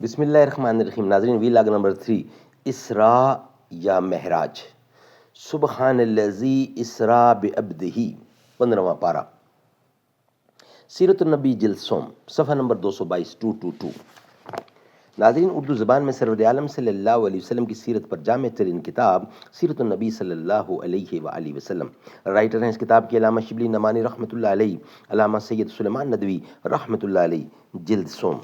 بسم اللہ الرحمن الرحیم. ناظرین، ویلاگ نمبر 3، اسراء یا معراج. سبحان الذی اسرا بعبدہ، 15واں پارہ. سیرت النبی جلد سوم، صفحہ نمبر 222 222. ناظرین، اردو زبان میں سرور عالم صلی اللہ علیہ وسلم کی سیرت پر جامع ترین کتاب سیرت النبی صلی اللہ علیہ وآلہ وسلم. رائٹر ہیں اس کتاب کے علامہ شبلی نعمانی رحمۃ اللہ علیہ، علامہ سید سلیمان ندوی رحمۃ اللہ علیہ. جلد سوم.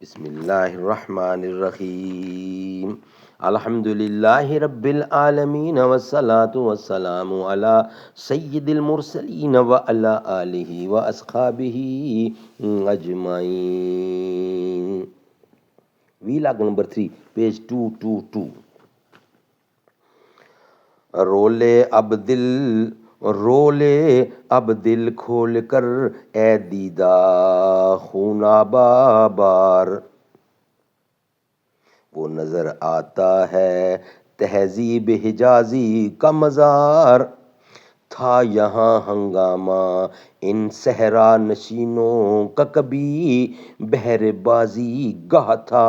بسم اللہ الرحمن الرحیم. الحمد للہ رب العالمین والصلاة والسلام علی سید المرسلین وعلی آلہ واصحابہ اجمعین. Vlog number 3، page 222. رولے اب دل کھول کر اے دیدہ خونابہ بار، وہ نظر آتا ہے تہذیب حجازی کا مزار. تھا یہاں ہنگامہ ان صحرا نشینوں کا کبھی، بحر بازی گاہ تھا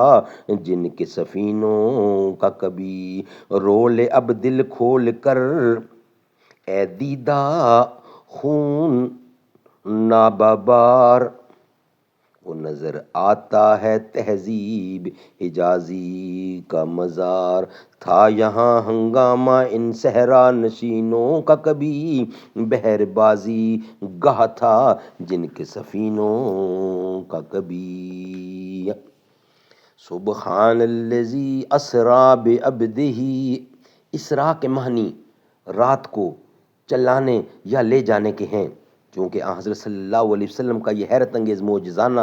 جن کے سفینوں کا کبھی. رولے اب دل کھول کر اے دیدہ خون نابابار، وہ نظر آتا ہے تہذیب حجازی کا مزار. تھا یہاں ہنگامہ ان صحرا نشینوں کا کبھی، بحر بازی گاہ تھا جن کے سفینوں کا کبھی. سبحان الذی اسریٰ بعبدہ. اسراء کے معنی رات کو چلانے یا لے جانے کے ہیں. چونکہ حضرت صلی اللہ علیہ وسلم کا یہ حیرت انگیز معجزانہ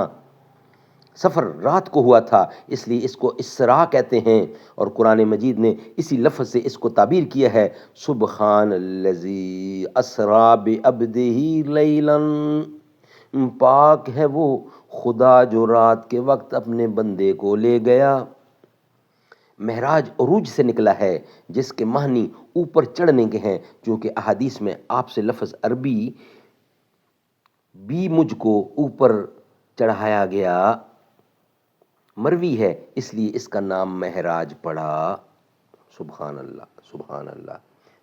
سفر رات کو ہوا تھا، اس لیے اس کو اسراء کہتے ہیں، اور قرآن مجید نے اسی لفظ سے اس کو تعبیر کیا ہے. سبحان الذی اسریٰ بعبدہ لیلا، پاک ہے وہ خدا جو رات کے وقت اپنے بندے کو لے گیا. معراج عروج سے نکلا ہے جس کے معنی اوپر چڑھنے کے ہیں. چونکہ احادیث میں آپ سے لفظ عربی بھی مجھ کو اوپر چڑھایا گیا مروی ہے، اس لیے اس کا نام معراج پڑا. سبحان اللہ سبحان اللہ.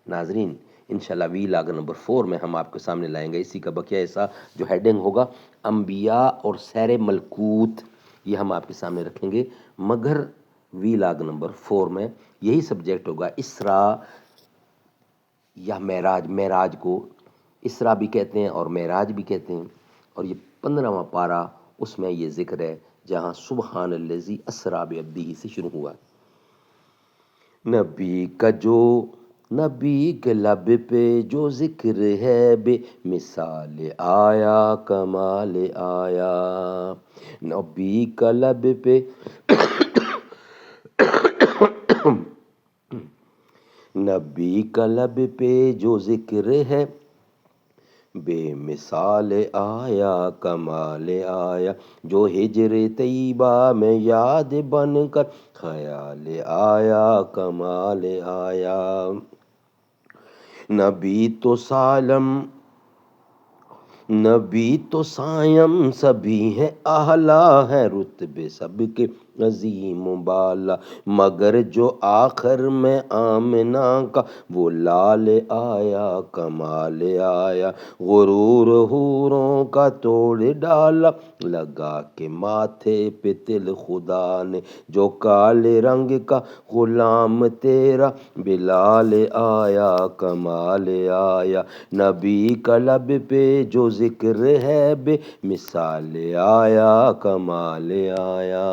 ناظرین، انشاءاللہ ویلاگ نمبر 4 میں ہم آپ کے سامنے لائیں گے اسی کا بقیہ حصہ، جو ہیڈنگ ہوگا انبیاء اور سیر ملکوت. یہ ہم آپ کے سامنے رکھیں گے، مگر ویلاگ نمبر 4 میں یہی سبجیکٹ ہوگا، اسراء یا معراج. معراج کو اسراء بھی کہتے ہیں اور معراج بھی کہتے ہیں، اور یہ 15واں پارہ اس میں یہ ذکر ہے جہاں سبحان الذی اسریٰ بعبدہ سے شروع ہوا. نبی کے لب پہ جو ذکر ہے، بے مثال آیا کمال آیا. نبی کا لب پہ نبی کا لب پہ جو ذکر ہے، بے مثال آیا کمال آیا. جو ہجر طیبہ میں یاد بن کر خیال آیا کمال آیا. نبی تو سائم سبھی ہیں اعلیٰ، ہے رتبے سب کے عظیم و بالا. مگر جو آخر میں آمنہ کا وہ لال آیا کمال آیا. غرور حوروں کا توڑ ڈالا، لگا کے ماتھے پہ تل خدا نے. جو کالے رنگ کا غلام تیرا، بلال آیا کمال آیا. نبی کا لب پہ جو ذکر ہے، بے مثال آیا کمال آیا.